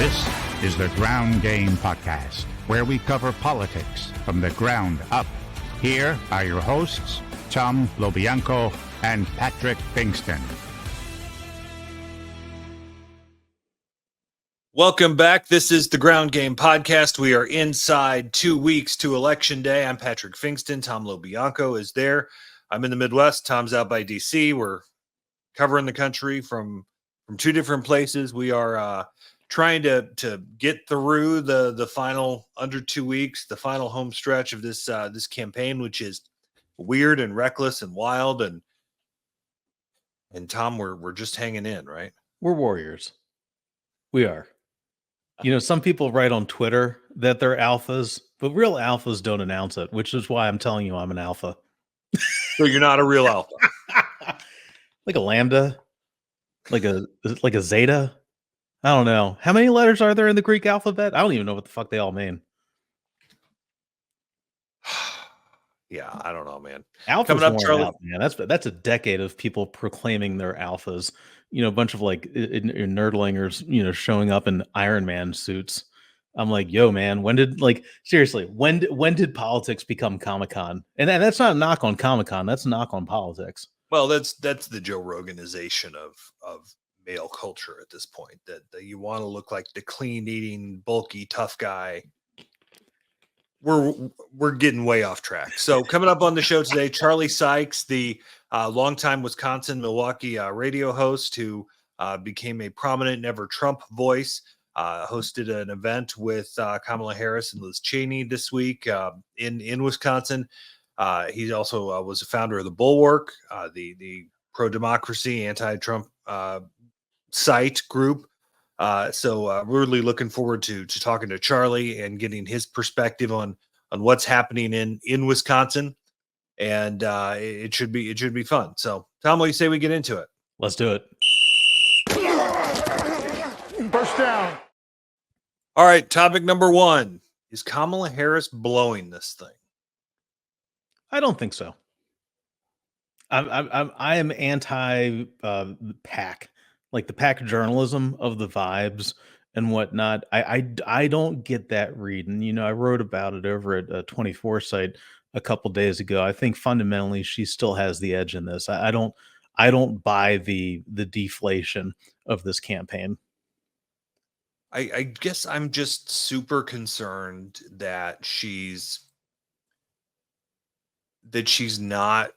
This is the Ground Game Podcast, where we cover politics from the ground up. Here are your hosts, Tom LoBianco and Patrick Pfingsten. Welcome back. This is the Ground Game Podcast. We are inside 2 weeks to Election Day. I'm Patrick Pfingsten. Tom LoBianco is there. I'm in the Midwest. Tom's out by D.C. We're covering the country from two different places. We are trying to get through the final under 2 weeks, the final home stretch of this campaign, which is weird and reckless and wild. And Tom, we're just hanging in, right? We're warriors. We are. You know, some people write on Twitter that they're alphas, but real alphas don't announce it, which is why I'm telling you I'm an alpha. So you're not a real alpha. Like a lambda, like a zeta. I don't know. How many letters are there in the Greek alphabet? I don't even know what the fuck they all mean. Yeah, I don't know, man. Alphas Coming up, Charlie. Out, man. That's a decade of people proclaiming they're alphas. You know, a bunch of like nerdlingers, you know, showing up in Iron Man suits. I'm like, yo, man, when did when did politics become Comic-Con? And that's not a knock on Comic-Con. That's a knock on politics. Well, that's the Joe Roganization of male culture at this point. That you want to look like the clean eating, bulky, tough guy. We're getting way off track. So coming up on the show today, Charlie Sykes, the longtime Wisconsin, Milwaukee radio host who became a prominent Never Trump voice, hosted an event with Kamala Harris and Liz Cheney this week in Wisconsin. He also was a founder of the Bulwark, the pro-democracy, anti-Trump site group. So really looking forward to talking to Charlie and getting his perspective on what's happening in Wisconsin, and it should be fun. So, Tom, what do you say we get into it? Let's do it. First down. All right, topic number one: is Kamala Harris blowing this thing? I don't think so. I am anti PAC. Like the pack journalism of the vibes and whatnot. I don't get that read. And, you know, I wrote about it over at 24 site a couple days ago. I think fundamentally she still has the edge in this. I don't buy the deflation of this campaign. I guess I'm just super concerned that she's not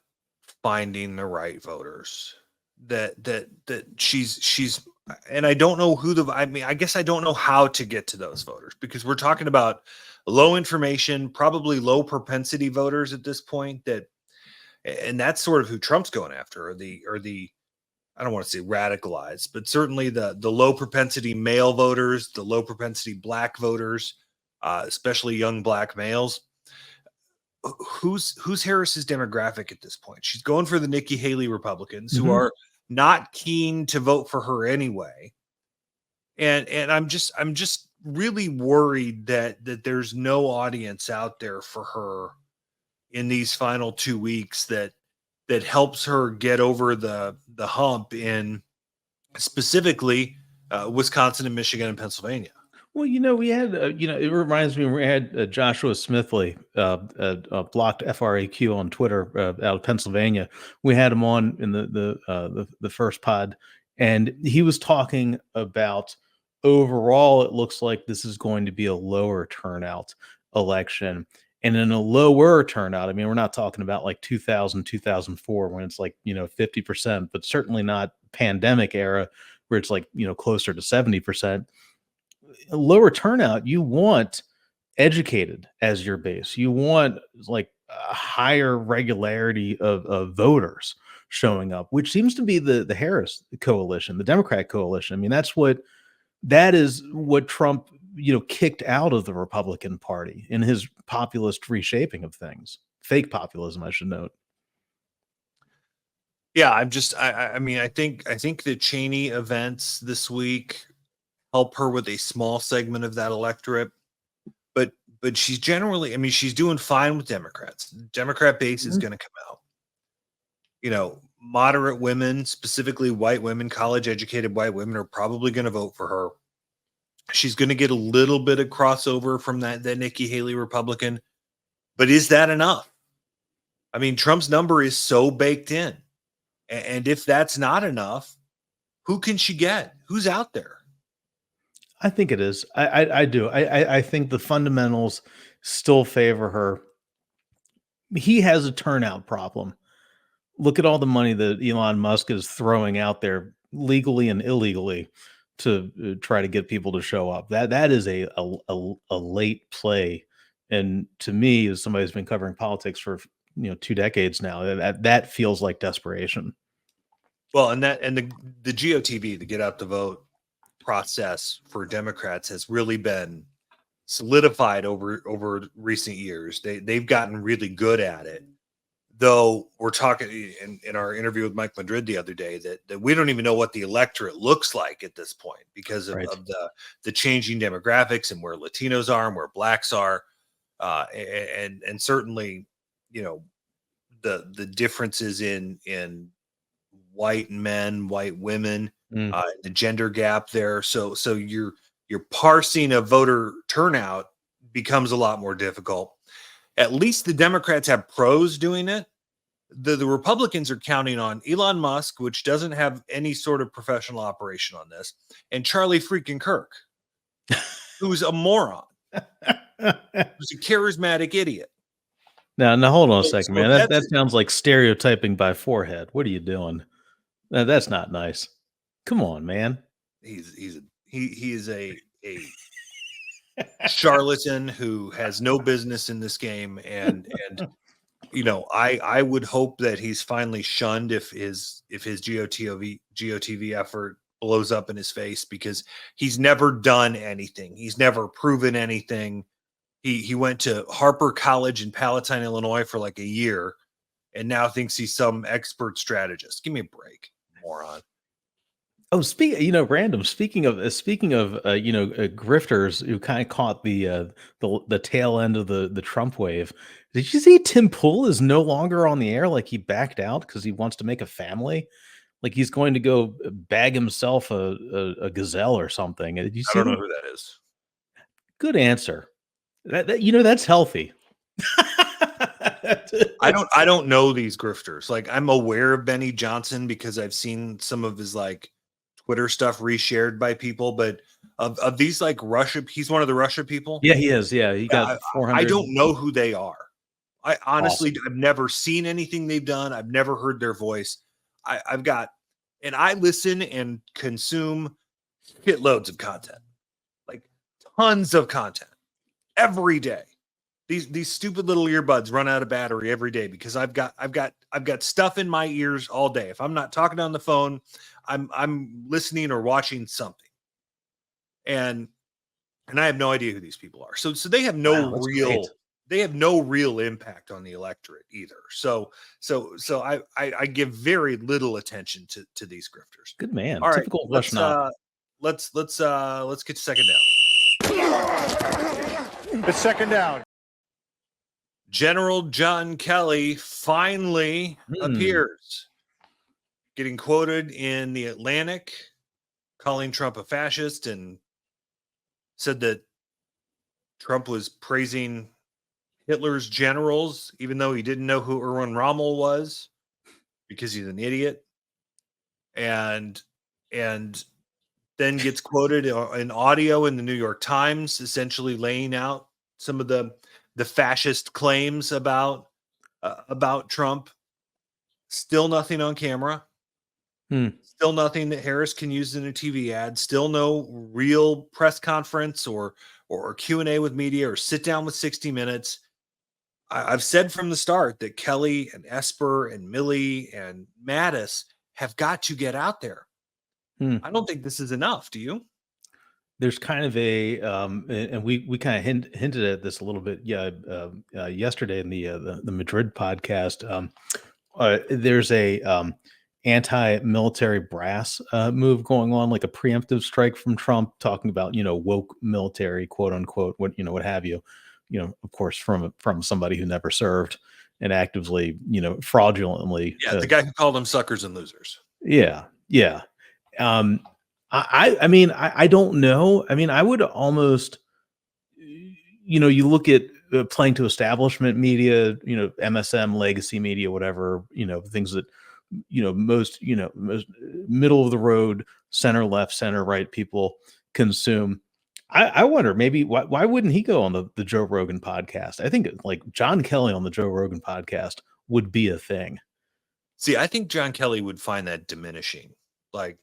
finding the right voters. That she's and I don't know I guess I don't know how to get to those voters, because we're talking about low information, probably low propensity voters at this point, and that's sort of who Trump's going after, or the I don't want to say radicalized, but certainly the low propensity male voters, the low propensity black voters, especially young black males. Who's Harris's demographic at this point? She's going for the Nikki Haley Republicans, who are not keen to vote for her anyway. And I'm just really worried that there's no audience out there for her in these final 2 weeks that helps her get over the hump in specifically Wisconsin and Michigan and Pennsylvania. Well, you know, we had, it reminds me, we had Joshua Smithley, blocked FRAQ on Twitter out of Pennsylvania. We had him on in the first pod, and he was talking about overall, it looks like this is going to be a lower turnout election. And in a lower turnout, I mean, we're not talking about like 2000, 2004, when it's like, 50%, but certainly not pandemic era where it's like, closer to 70%. Lower turnout, you want educated as your base. You want like a higher regularity of voters showing up, which seems to be the Harris coalition, the Democrat coalition. I mean, that is what Trump, kicked out of the Republican Party in his populist reshaping of things. Fake populism, I should note. Yeah, I mean, I think the Cheney events this week help her with a small segment of that electorate, but she's generally, I mean, she's doing fine with Democrats. The Democrat base is going to come out. Moderate women, specifically white women, college educated white women, are probably going to vote for her. She's going to get a little bit of crossover from that Nikki Haley Republican. But is that enough? I mean, Trump's number is so baked in. And if that's not enough, who can she get? Who's out there? I think it is. I do. I think the fundamentals still favor her. He has a turnout problem. Look at all the money that Elon Musk is throwing out there legally and illegally to try to get people to show up. That is a late play. And to me, as somebody who's been covering politics for 2 decades now, that feels like desperation. Well, and the GOTV, the get out the vote process for Democrats, has really been solidified over recent years. They've gotten really good at it. Though we're talking in our interview with Mike Madrid the other day that we don't even know what the electorate looks like at this point because of the changing demographics and where Latinos are and where blacks are, and certainly the differences in white men, white women, the gender gap there. So your parsing of voter turnout becomes a lot more difficult. At least the Democrats have pros doing it. The Republicans are counting on Elon Musk, which doesn't have any sort of professional operation on this, and Charlie freaking Kirk, who's a moron, who's a charismatic idiot. Now hold on a second, man. That sounds like stereotyping by forehead. What are you doing? That's not nice. Come on, man. He is a charlatan who has no business in this game, and I would hope that he's finally shunned if his GOTV effort blows up in his face, because he's never done anything. He's never proven anything. He went to Harper College in Palatine, Illinois for like a year, and now thinks he's some expert strategist. Give me a break, moron. Oh, random. Speaking of grifters who kind of caught the tail end of the Trump wave. Did you see Tim Pool is no longer on the air? Like, he backed out because he wants to make a family. Like, he's going to go bag himself a gazelle or something. Did you see? I don't know who that is. Good answer. That's healthy. I don't know these grifters. Like, I'm aware of Benny Johnson because I've seen some of his like Twitter stuff reshared by people, but of these like Russia, he's one of the Russia people. Yeah, he is. Yeah, he got 400. I don't know who they are. I honestly, I've never seen anything they've done. I've never heard their voice. I listen and consume shitloads of content, like tons of content every day. These stupid little earbuds run out of battery every day because I've got stuff in my ears all day. If I'm not talking on the phone, I'm listening or watching something, and I have no idea who these people are. So they have no real impact on the electorate either. So I give very little attention to these grifters. Good man. All right, typical Russian. let's get to second down. It's second down. General John Kelly finally appears, getting quoted in the Atlantic, calling Trump a fascist, and said that Trump was praising Hitler's generals, even though he didn't know who Erwin Rommel was, because he's an idiot. And then gets quoted in audio in the New York Times, essentially laying out some of the fascist claims about Trump. Still nothing on camera. Still nothing that Harris can use in a TV ad. Still no real press conference or Q&A with media or sit down with 60 Minutes. I've said from the start that Kelly and Esper and Milley and Mattis have got to get out there. I don't think this is enough. Do you? There's kind of and we kind of hinted at this a little bit, yesterday in the Madrid podcast. There's a anti-military brass move going on, like a preemptive strike from Trump, talking about woke military, quote unquote, what have you. Of course, from somebody who never served and actively, fraudulently. Yeah, the guy who called them suckers and losers. Yeah. I mean, I don't know. I mean, I would almost, you look at playing to establishment media, MSM, legacy media, whatever, things that, most middle of the road, center left, center right people consume. I wonder maybe why wouldn't he go on the Joe Rogan podcast? I think like John Kelly on the Joe Rogan podcast would be a thing. See, I think John Kelly would find that diminishing. Like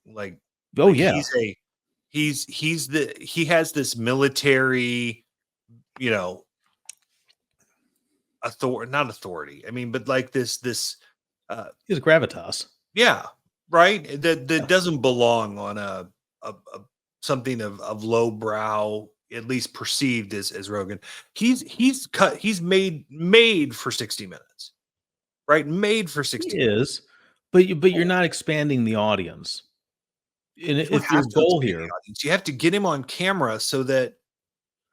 Oh yeah, he has this military, not authority. I mean, but like this he's gravitas. yeah, right. That doesn't belong on a something of lowbrow, at least perceived as Rogan. He's made for 60 minutes. Right? Made for 60 He is, but you're not expanding the audience. And it's your goal here. You have to get him on camera so that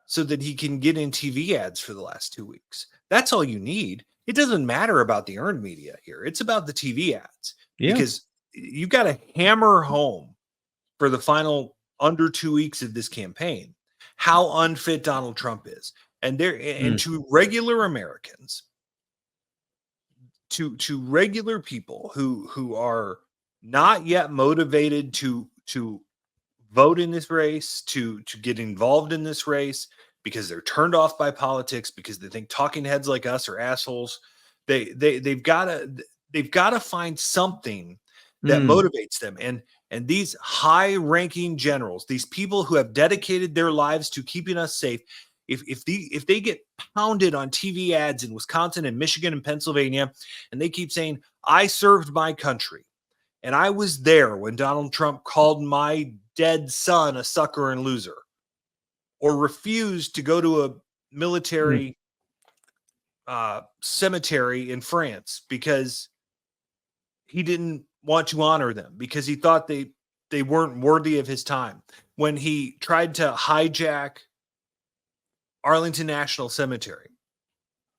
he can get in TV ads for the last 2 weeks. That's all you need. It doesn't matter about the earned media here. It's about the TV ads. Yeah. Because you got to hammer home for the final under 2 weeks of this campaign how unfit Donald Trump is. And to regular Americans, to regular people who are not yet motivated to vote in this race, to get involved in this race, because they're turned off by politics, because they think talking heads like us are assholes. They've got to find something that motivates them. And these high-ranking generals, these people who have dedicated their lives to keeping us safe, if they get pounded on TV ads in Wisconsin and Michigan and Pennsylvania, and they keep saying, I served my country, and I was there when Donald Trump called my dead son a sucker and loser, or refused to go to a military cemetery in France because he didn't want to honor them, because he thought they weren't worthy of his time, when he tried to hijack Arlington National Cemetery,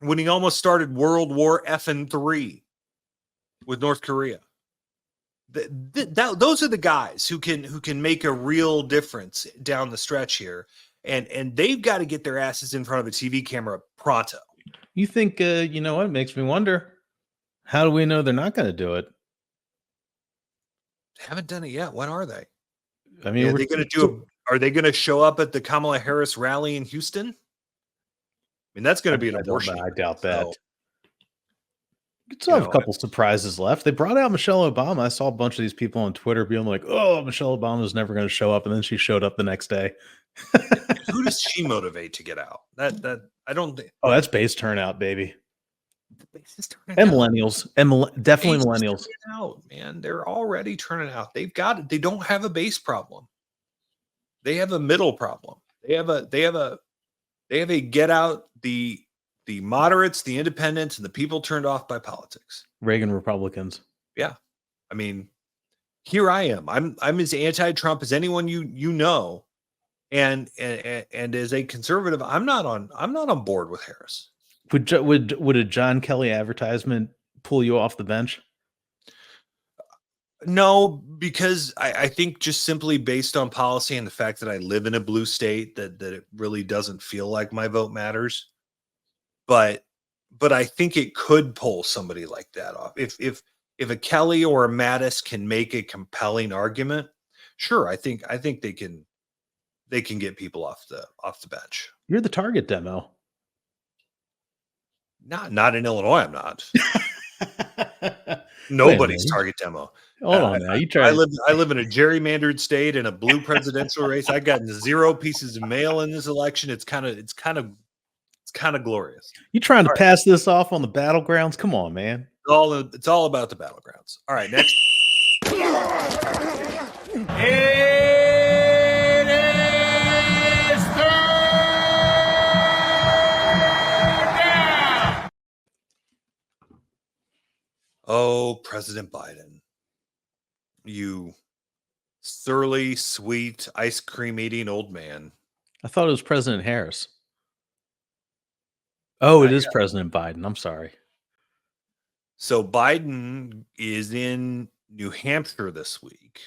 when he almost started World War III with North Korea. Those are the guys who can make a real difference down the stretch here, and they've got to get their asses in front of a TV camera pronto. You think what makes me wonder? How do we know they're not going to do it? They haven't done it yet. When are they? I mean, are they going to are they going to show up at the Kamala Harris rally in Houston? I mean, that's going to be an abortion. I doubt that. You still have a couple surprises left. They brought out Michelle Obama. I saw a bunch of these people on Twitter being like, "Oh, Michelle Obama is never going to show up," and then she showed up the next day. Who does she motivate to get out? That I don't think. Oh, that's base turnout, baby. And millennials, and definitely millennials. Out, man, they're already turning out. They don't have a base problem. They have a middle problem. They have a get out the moderates, the independents, and the people turned off by politics. Reagan Republicans. Yeah, I mean, here I am. I'm as anti-Trump as anyone you know, and as a conservative, I'm not on board with Harris. Would a John Kelly advertisement pull you off the bench? No, because I think just simply based on policy and the fact that I live in a blue state, that it really doesn't feel like my vote matters. But I think it could pull somebody like that off. If a Kelly or a Mattis can make a compelling argument, sure, I think they can get people off the bench. You're the target demo. Not in Illinois, I'm not. Nobody's target demo. Hold on now. I live in a gerrymandered state in a blue presidential race. I got 0 pieces of mail in this election. It's kind of glorious. You trying to pass this off on the battlegrounds? Come on, man. It's all about the battlegrounds. All right, next. Oh, President Biden, you surly, sweet, ice cream eating old man. I thought it was President Harris. Oh, it is President Biden. I'm sorry. So Biden is in New Hampshire this week,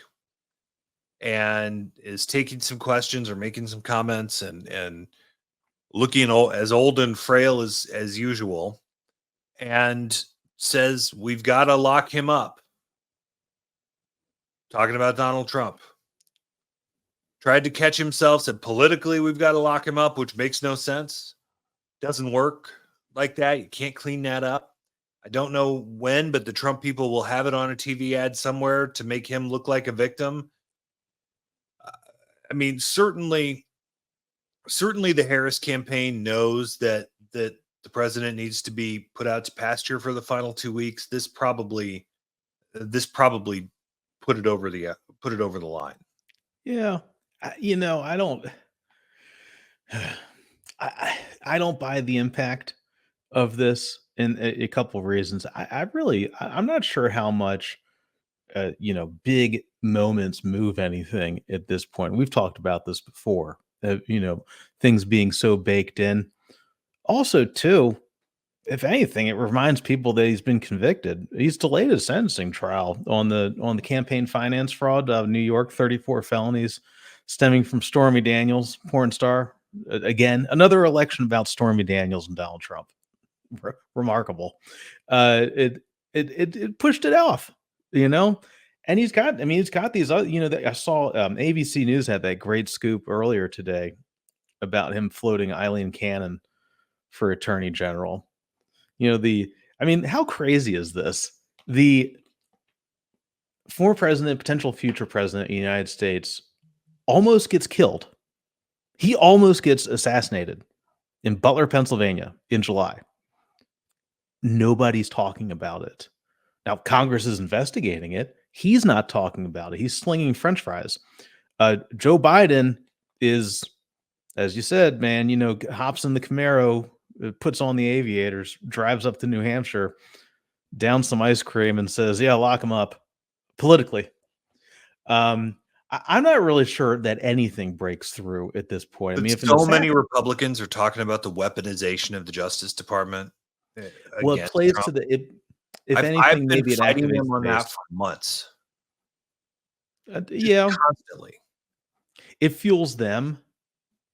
and is taking some questions or making some comments and looking as old and frail as usual, and says we've got to lock him up. Talking about Donald Trump. Tried to catch himself, said politically we've got to lock him up, which makes no sense. Doesn't work like that. You can't clean that up. I don't know when, but the Trump people will have it on a TV ad somewhere to make him look like a victim. I mean, certainly the Harris campaign knows that the president needs to be put out to pasture for the final 2 weeks. This probably put it over the line. Yeah, I don't. I don't buy the impact of this in a couple of reasons. I'm not sure how much big moments move anything at this point. We've talked about this before. Things being so baked in. Also, too, if anything, it reminds people that he's been convicted. He's delayed his sentencing trial on the campaign finance fraud of New York, 34 felonies stemming from Stormy Daniels, porn star. Again, another election about Stormy Daniels and Donald Trump. Remarkable. It pushed it off, and he's got these other, I saw ABC News had that great scoop earlier today about him floating Eileen Cannon for attorney general. How crazy is this? The former president, potential future president of the United States almost gets killed. He almost gets assassinated in Butler, Pennsylvania in July. Nobody's talking about it. Now, Congress is investigating it. He's not talking about it. He's slinging French fries. Joe Biden is, as you said, man, hops in the Camaro, puts on the aviators, drives up to New Hampshire, downs some ice cream, and says, yeah, lock him up politically. I'm not really sure that anything breaks through at this point. But so many Republicans are talking about the weaponization of the Justice Department. Well, it plays Trump. I've been fighting them on that for months. Constantly. It fuels them.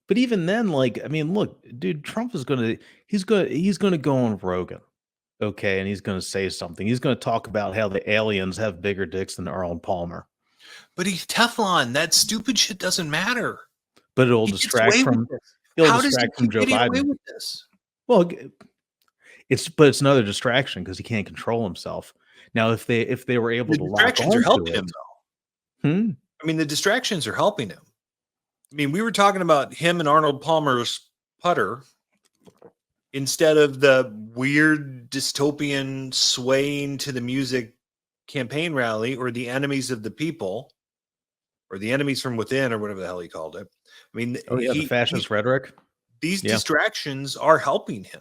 But even then, look, dude, Trump is he's going to go on Rogan. Okay. And he's going to say something. He's going to talk about how the aliens have bigger dicks than Arnold Palmer. But he's Teflon. That stupid shit doesn't matter. But it'll distract from Joe Biden. Away with this? Well, it's another distraction because he can't control himself. Now, if they were able to lock on distractions are helping him, though. The distractions are helping him. We were talking about him and Arnold Palmer's putter instead of the weird dystopian swaying to the music campaign rally or the enemies of the people or the enemies from within or whatever the hell he called it. The fascist rhetoric. These distractions are helping him.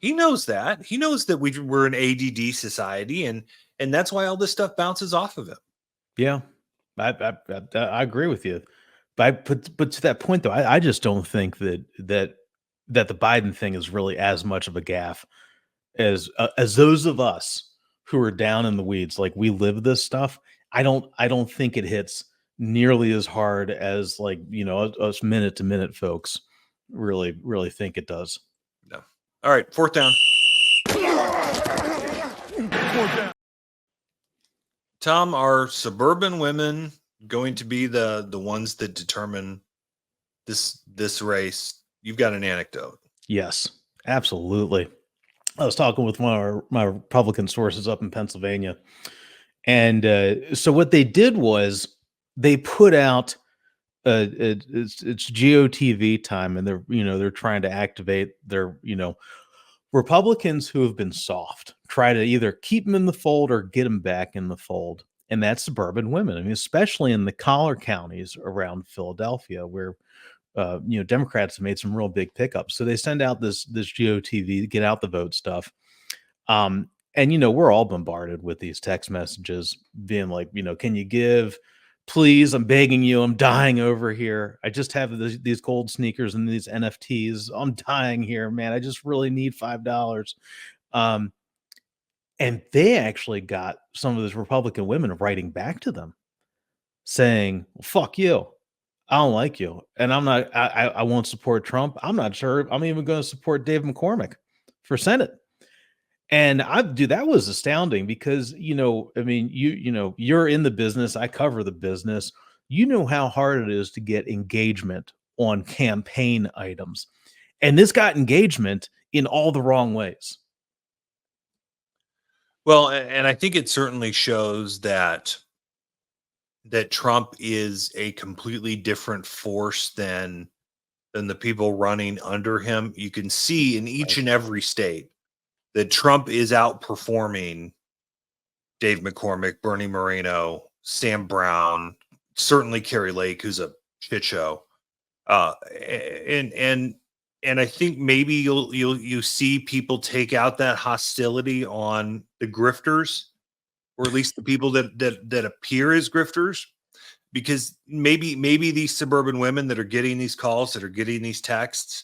He knows that. He knows that we're an ADD society, and that's why all this stuff bounces off of him. Yeah, I agree with you. But to that point, though, I just don't think that the Biden thing is really as much of a gaffe as those of us who are down in the weeds, like we live this stuff. I don't think it hits nearly as hard as us minute to minute folks really think it does. No. All right, fourth down. Tom, are suburban women going to be the ones that determine this race? You've got an anecdote. Yes, absolutely. I was talking with one of my Republican sources up in Pennsylvania, and so what they did was they put out it's GOTV time, and they're trying to activate their Republicans who have been soft, try to either keep them in the fold or get them back in the fold, and that's suburban women. Especially in the collar counties around Philadelphia, where Democrats have made some real big pickups. So they send out this GOTV, get out the vote stuff. And we're all bombarded with these text messages being like, can you give, please, I'm begging you, I'm dying over here. I just have these gold sneakers and these NFTs. I'm dying here, man. I just really need $5. And they actually got some of those Republican women writing back to them saying, well, fuck you. I don't like you. And I won't support Trump. I'm not sure I'm even going to support Dave McCormick for Senate. And that was astounding because, I mean, you're in the business. I cover the business. You know how hard it is to get engagement on campaign items. And this got engagement in all the wrong ways. Well, and I think it certainly shows that Trump is a completely different force than the people running under him. You can see in each and every state that Trump is outperforming Dave McCormick, Bernie Moreno, Sam Brown, certainly Kerry Lake, who's a shit show. And I think maybe you see people take out that hostility on the grifters, or at least the people that appear as grifters, because maybe these suburban women that are getting these calls, that are getting these texts,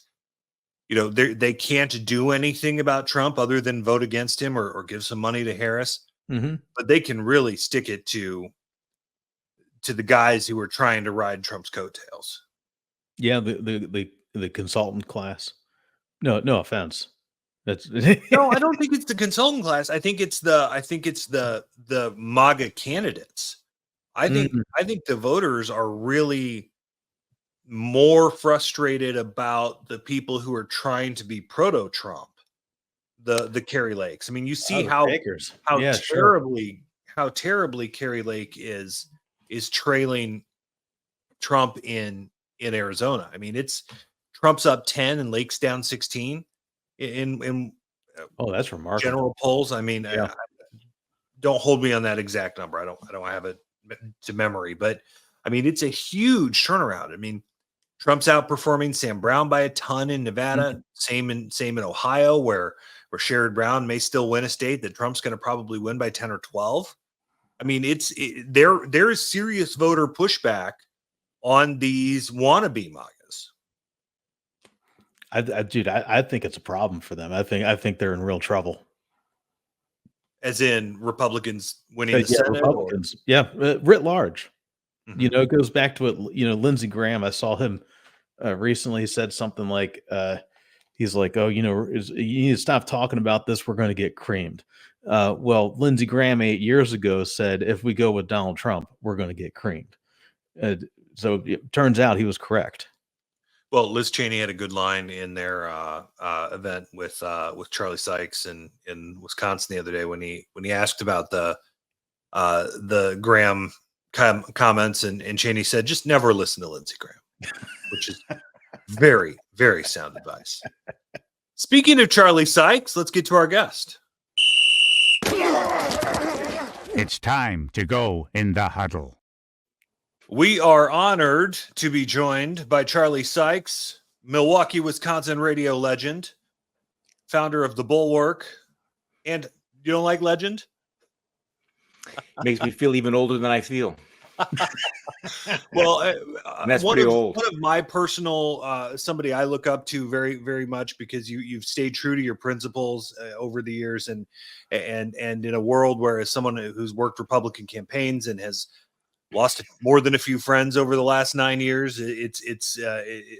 they can't do anything about Trump other than vote against him or give some money to Harris. Mm-hmm. But they can really stick it to the guys who are trying to ride Trump's coattails. Yeah, the consultant class. No offense. That's No, I don't think it's the consultant class. I think it's the MAGA candidates. I think the voters are really more frustrated about the people who are trying to be proto-Trump, the Kerry Lakes. I mean, you see how terribly Kerry Lake is trailing Trump in Arizona. I mean, it's Trump's up 10 and Lake's down 16 in that's remarkable general polls. I mean, yeah. Don't hold me on that exact number. I don't have it to memory, but I mean, it's a huge turnaround. I mean, Trump's outperforming Sam Brown by a ton in Nevada. Mm-hmm. Same in Ohio, where Sherrod Brown may still win a state that Trump's going to probably win by 10 or 12. I mean, there is serious voter pushback on these wannabe MAGAs. I think it's a problem for them. I think they're in real trouble. As in Republicans winning the Senate? Republicans. Writ large. Mm-hmm. It goes back to what, Lindsey Graham, I saw him recently said something like, he's like, oh, you need to stop talking about this. We're going to get creamed. Well, Lindsey Graham 8 years ago said, if we go with Donald Trump, we're going to get creamed. So it turns out he was correct. Well, Liz Cheney had a good line in their event with Charlie Sykes in Wisconsin the other day when he asked about the Graham comments, and Cheney said, just never listen to Lindsey Graham, which is very, very sound advice. Speaking of Charlie Sykes, let's get to our guest. It's time to go in the huddle. We are honored to be joined by Charlie Sykes, Milwaukee, Wisconsin radio legend, founder of the Bulwark. And you don't like legend? Makes me feel even older than I feel. Well, that's pretty old. One of my personal, somebody I look up to very, very much, because you've stayed true to your principles over the years, and in a world where, as someone who's worked Republican campaigns and has lost more than a few friends over the last 9 years,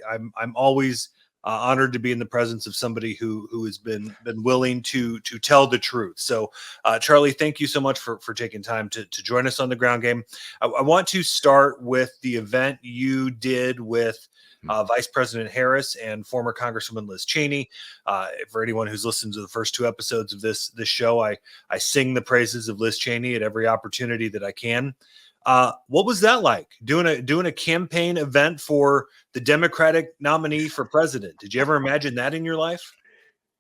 I'm always honored to be in the presence of somebody who has been willing to tell the truth. So, Charlie, thank you so much for taking time to join us on the Ground Game. I want to start with the event you did with Vice President Harris and former Congresswoman Liz Cheney. For anyone who's listened to the first two episodes of this show, I sing the praises of Liz Cheney at every opportunity that I can. What was that like, doing a campaign event for the Democratic nominee for president? Did you ever imagine that in your life?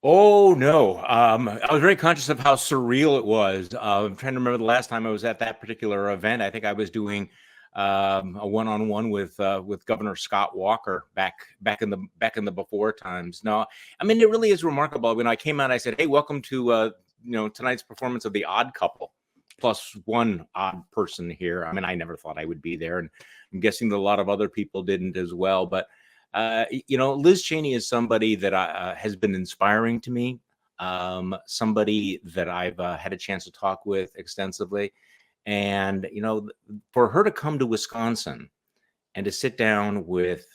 Oh, no. I was very conscious of how surreal it was. I'm trying to remember the last time I was at that particular event. I think I was doing a one-on-one with Governor Scott Walker back in the before times. No, I mean, it really is remarkable. When I came out, I said, hey, welcome to tonight's performance of The Odd Couple. Plus one odd person here. I mean, I never thought I would be there, and I'm guessing that a lot of other people didn't as well. But Liz Cheney is somebody that has been inspiring to me. Somebody that I've had a chance to talk with extensively, And for her to come to Wisconsin and to sit down with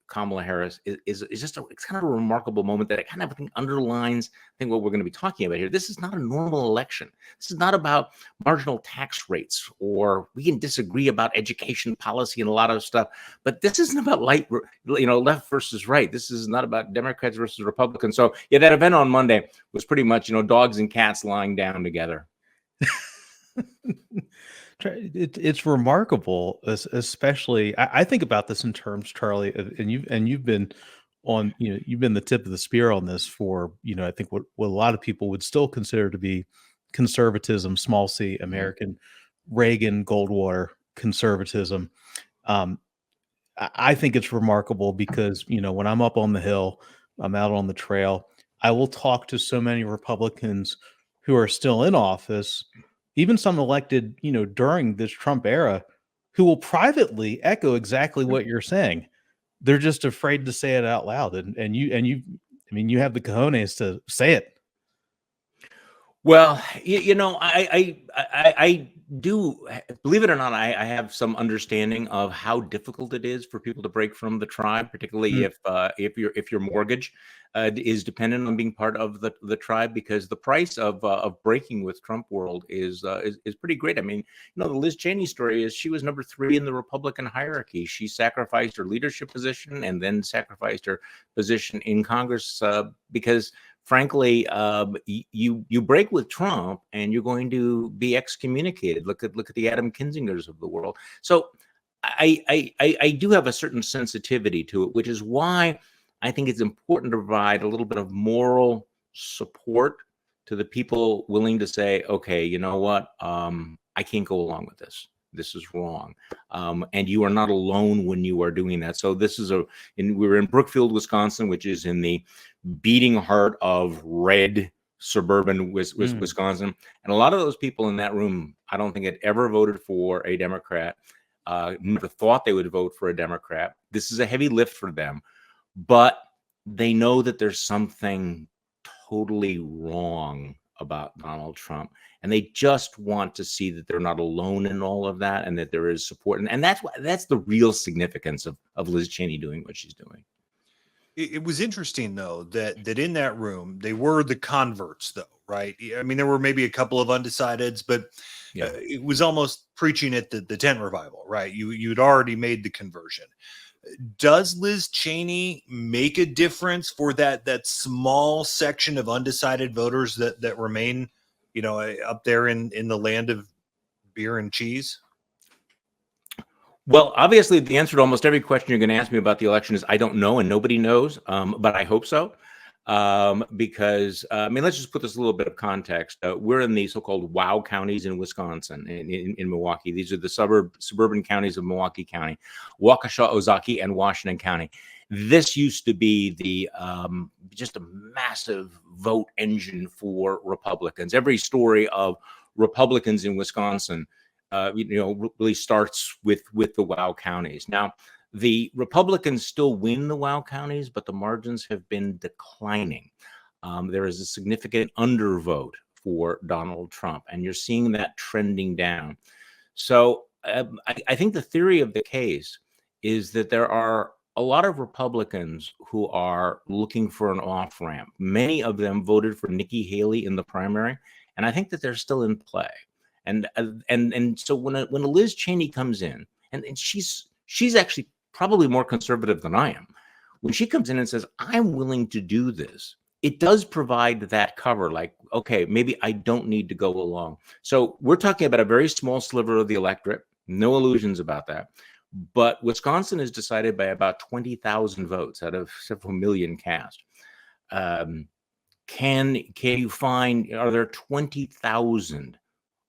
Kamala Harris is just it's kind of a remarkable moment that I kind of think underlines what we're going to be talking about here. This is not a normal election. This is not about marginal tax rates, or we can disagree about education policy and a lot of stuff, but this isn't about left versus right. This is not about Democrats versus Republicans. So yeah, that event on Monday was pretty much dogs and cats lying down together. It's remarkable, especially I think about this in terms, Charlie, and you've been on, you've been the tip of the spear on this for, I think what a lot of people would still consider to be conservatism, small c, American Reagan, Goldwater conservatism. I think it's remarkable because, when I'm up on the Hill, I'm out on the trail, I will talk to so many Republicans who are still in office, even some elected, during this Trump era, who will privately echo exactly what you're saying. They're just afraid to say it out loud. And you have the cojones to say it. Well, I do, believe it or not, I have some understanding of how difficult it is for people to break from the tribe, particularly if your mortgage is dependent on being part of the tribe, because the price of breaking with Trump world is pretty great. I mean, the Liz Cheney story is she was number 3 in the Republican hierarchy. She sacrificed her leadership position and then sacrificed her position in Congress because, frankly, you break with Trump and you're going to be excommunicated. Look at the Adam Kinzingers of the world. So I do have a certain sensitivity to it, which is why I think it's important to provide a little bit of moral support to the people willing to say, okay, you know what, I can't go along with this. This is wrong. And you are not alone when you are doing that. So this is we're in Brookfield, Wisconsin, which is in the beating heart of red suburban Wisconsin. And a lot of those people in that room, I don't think had ever voted for a Democrat, never thought they would vote for a Democrat. This is a heavy lift for them, but they know that there's something totally wrong about Donald Trump, and they just want to see that they're not alone in all of that, and that there is support, and that's the real significance of Liz Cheney doing what she's doing. It was interesting, though, that in that room they were the converts, though, right? I mean, there were maybe a couple of undecideds, but it was almost preaching at the tent revival, right? You'd already made the conversion. Does Liz Cheney make a difference for that small section of undecided voters that remain, up there in the land of beer and cheese? Well, obviously, the answer to almost every question you're going to ask me about the election is I don't know, and nobody knows, but I hope so. Because let's just put this a little bit of context. We're in the so-called WOW counties in Wisconsin, in Milwaukee. These are the suburban counties of Milwaukee County, Waukesha, Ozaukee, and Washington County. This used to be the just a massive vote engine for Republicans. Every story of Republicans in Wisconsin, really starts with the WOW counties. Now, the Republicans still win the WOW counties, but the margins have been declining. There is a significant undervote for Donald Trump, and you're seeing that trending down. So I think the theory of the case is that there are a lot of Republicans who are looking for an off-ramp. Many of them voted for Nikki Haley in the primary, and I think that they're still in play. And so when a Liz Cheney comes in, and she's actually probably more conservative than I am, when she comes in and says, I'm willing to do this, it does provide that cover, like, okay, maybe I don't need to go along. So we're talking about a very small sliver of the electorate, no illusions about that. But Wisconsin is decided by about 20,000 votes out of several million cast. Can you find, are there 20,000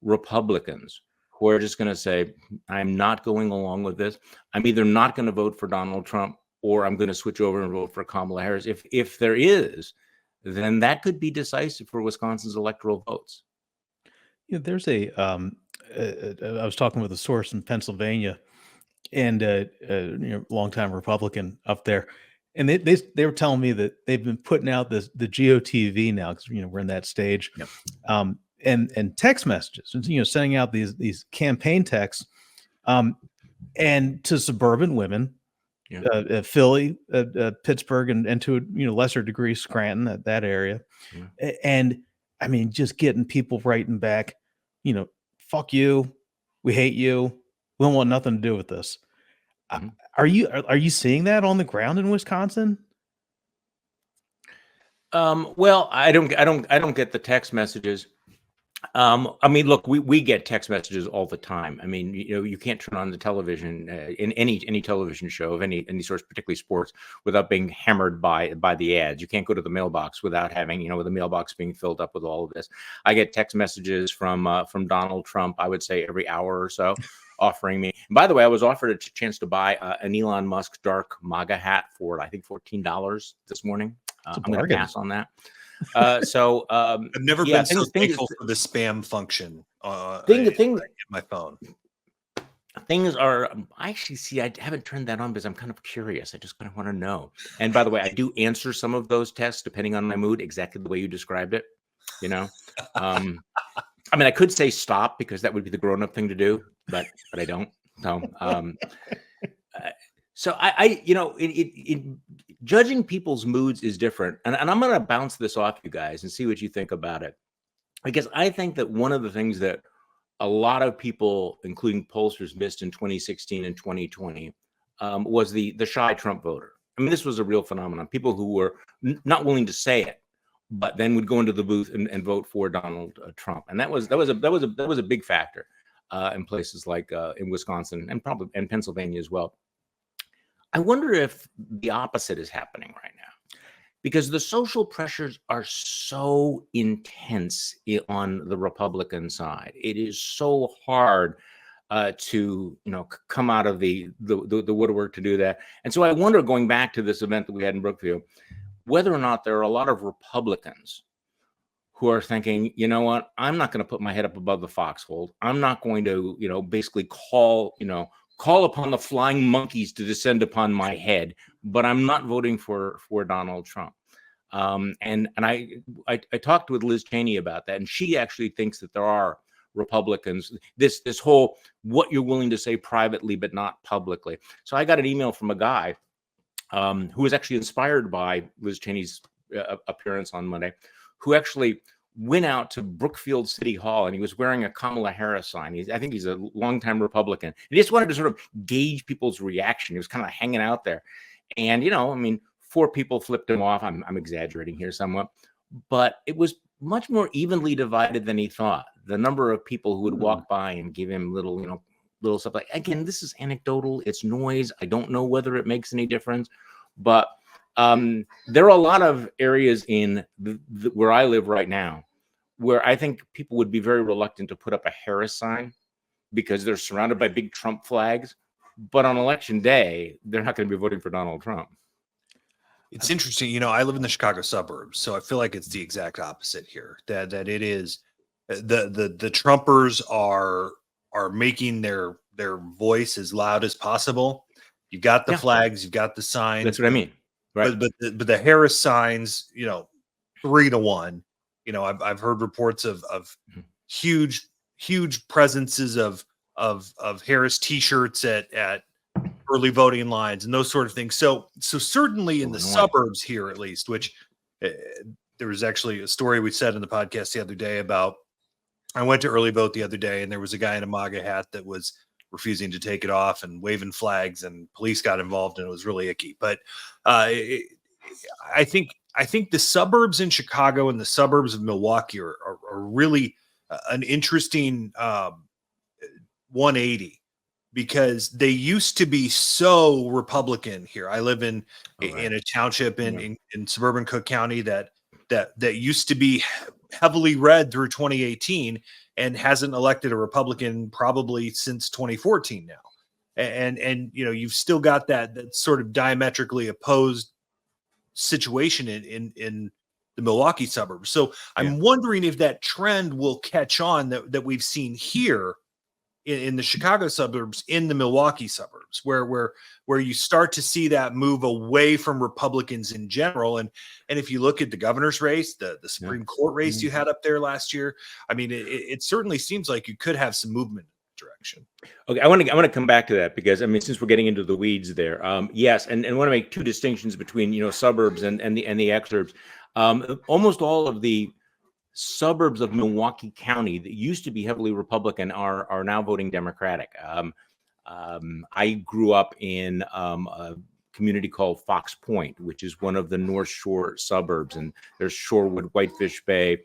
Republicans who are just going to say, I'm not going along with this. I'm either not going to vote for Donald Trump or I'm going to switch over and vote for Kamala Harris? If there is, then that could be decisive for Wisconsin's electoral votes. There's I was talking with a source in Pennsylvania, and longtime Republican up there, and they were telling me that they've been putting out the GOTV now, because we're in that stage. Yep. and text messages, sending out these campaign texts, and to suburban women, Philly, Pittsburgh, and to a lesser degree Scranton, that area, and I mean, just getting people writing back, fuck you, we hate you, we don't want nothing to do with this. Are you seeing that on the ground in Wisconsin? Well, I don't get the text messages. I mean, look, we get text messages all the time. I mean, you can't turn on the television in any television show of any source, particularly sports, without being hammered by the ads. You can't go to the mailbox without having, with the mailbox being filled up with all of this. I get text messages from Donald Trump, I would say every hour or so, offering me. And by the way, I was offered a chance to buy an Elon Musk dark MAGA hat for, I think, $14 this morning. I'm going to pass on that. I've never been so thankful for the spam function in my phone. Things are, I actually see, I haven't turned that on because I'm kind of curious. I just kind of want to know. And by the way, I do answer some of those texts depending on my mood, exactly the way you described it. I mean, I could say stop because that would be the grown-up thing to do, but I don't. So judging people's moods is different. And I'm going to bounce this off you guys and see what you think about it. Because I think that one of the things that a lot of people, including pollsters, missed in 2016 and 2020 was the shy Trump voter. I mean, this was a real phenomenon. People who were not willing to say it, but then would go into the booth and vote for Donald Trump. And that was a big factor in places like in Wisconsin and Pennsylvania as well. I wonder if the opposite is happening right now, because the social pressures are so intense on the Republican side. It is so hard to come out of the woodwork to do that. And so I wonder, going back to this event that we had in Brookfield, whether or not there are a lot of Republicans who are thinking, you know what, I'm not going to put my head up above the foxhole. I'm not going to, basically call upon the flying monkeys to descend upon my head, but I'm not voting for Donald Trump. And I talked with Liz Cheney about that, and she actually thinks that there are Republicans, this whole what you're willing to say privately but not publicly. So I got an email from a guy who was actually inspired by Liz Cheney's appearance on Monday, who actually went out to Brookfield City Hall, and he was wearing a Kamala Harris sign. I think he's a longtime Republican. He just wanted to sort of gauge people's reaction. He was kind of hanging out there. And, 4 people flipped him off. I'm exaggerating here somewhat, but it was much more evenly divided than he thought. The number of people who would walk by and give him little stuff like, again, this is anecdotal. It's noise. I don't know whether it makes any difference, but there are a lot of areas in where I live right now where I think people would be very reluctant to put up a Harris sign because they're surrounded by big Trump flags. But on election day, they're not going to be voting for Donald Trump. It's interesting. I live in the Chicago suburbs, so I feel like it's the exact opposite here. That it is the Trumpers are making their voice as loud as possible. You've got the flags, you've got the signs. That's what I mean. Right. But the Harris signs, 3-1. I've heard reports of huge presences of Harris T-shirts at early voting lines and those sort of things. So certainly in the suburbs here, at least, which there was actually a story we said in the podcast the other day about. I went to early vote the other day, and there was a guy in a MAGA hat that was refusing to take it off and waving flags, and police got involved, and it was really icky. But I think the suburbs in Chicago and the suburbs of Milwaukee are really an interesting 180, because they used to be so Republican here. I live in a township in suburban Cook County that used to be heavily red through 2018 and hasn't elected a Republican probably since 2014 now. And you've still got that sort of diametrically opposed situation in the Milwaukee suburbs. So I'm wondering if that trend will catch on that we've seen here in the Chicago suburbs, in the Milwaukee suburbs, where you start to see that move away from Republicans in general. And if you look at the governor's race, the Supreme Court race you had up there last year, I mean, it certainly seems like you could have some movement direction. Okay, I want to come back to that because I mean, since we're getting into the weeds there, yes, and want to make two distinctions between suburbs and the exurbs. Almost all of the suburbs of Milwaukee County that used to be heavily Republican are now voting Democratic. I grew up in a community called Fox Point, which is one of the North Shore suburbs, and there's Shorewood, Whitefish Bay,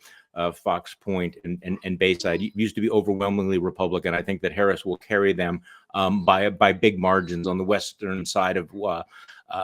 Fox Point, and Bayside. It used to be overwhelmingly Republican. I think that Harris will carry them by big margins on the western side of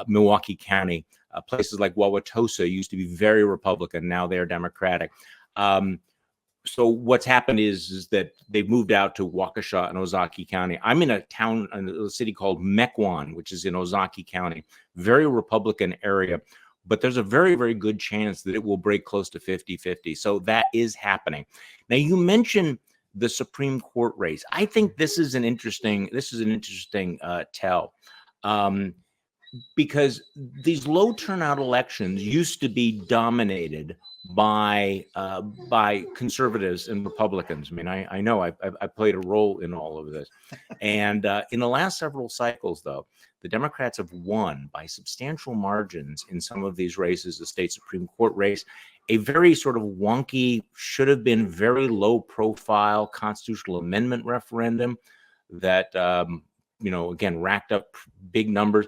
Milwaukee County. Places like Wauwatosa used to be very Republican. Now they're Democratic. So what's happened is that they've moved out to Waukesha and Ozaukee County. I'm in a city called Mequon, which is in Ozaukee County, very Republican area, but there's a very, very good chance that it will break close to 50-50. So that is happening. Now, you mentioned the Supreme Court race. I think this is an interesting tell. Because these low turnout elections used to be dominated by conservatives and Republicans. I mean, I know I played a role in all of this. And in the last several cycles, though, the Democrats have won by substantial margins in some of these races, the state Supreme Court race, a very sort of wonky, should have been very low profile constitutional amendment referendum that, again, racked up big numbers.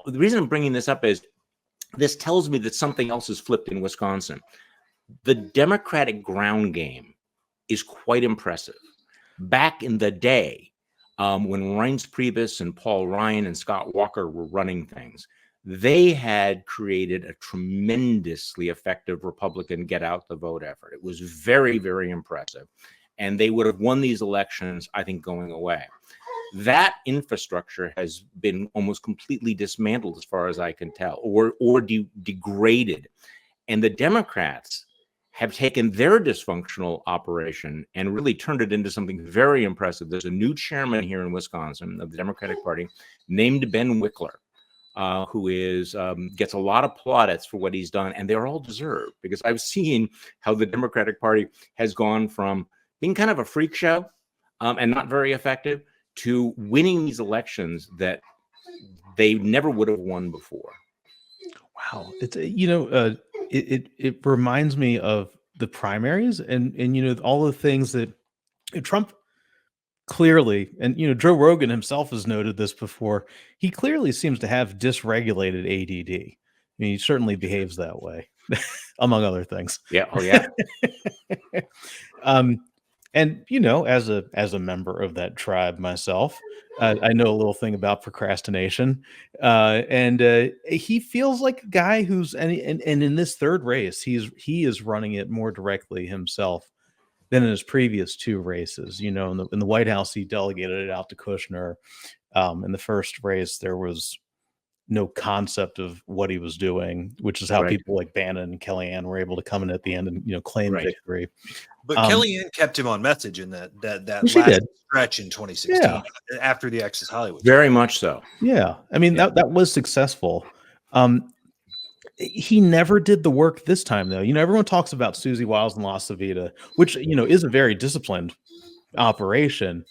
The reason I'm bringing this up is this tells me that something else is flipped in Wisconsin. The Democratic ground game is quite impressive. Back in the day, when Reince Priebus and Paul Ryan and Scott Walker were running things, they had created a tremendously effective Republican get out the vote effort. It was very, very impressive. And they would have won these elections, I think, going away. That infrastructure has been almost completely dismantled, as far as I can tell, or degraded. And the Democrats have taken their dysfunctional operation and really turned it into something very impressive. There's a new chairman here in Wisconsin of the Democratic Party named Ben Wickler, who gets a lot of plaudits for what he's done, and they're all deserved, because I've seen how the Democratic Party has gone from being kind of a freak show and not very effective to winning these elections that they never would have won before. Wow, it's it reminds me of the primaries and all the things that Trump clearly, and Joe Rogan himself has noted this before. He clearly seems to have dysregulated ADD. I mean, he certainly behaves that way, among other things. Yeah. Oh, yeah. And as a member of that tribe myself, I know a little thing about procrastination, and he feels like a guy who's and in this third race, he is running it more directly himself than in his previous two races. In the White House, he delegated it out to Kushner. In the first race, there was no concept of what he was doing, which is how people like Bannon and Kellyanne were able to come in at the end and claim victory. But Kellyanne kept him on message in that last stretch in 2016 after the Access Hollywood. Very much so. Yeah. I mean, that was successful. He never did the work this time, though. Everyone talks about Susie Wiles and La Savita, which, is a very disciplined operation,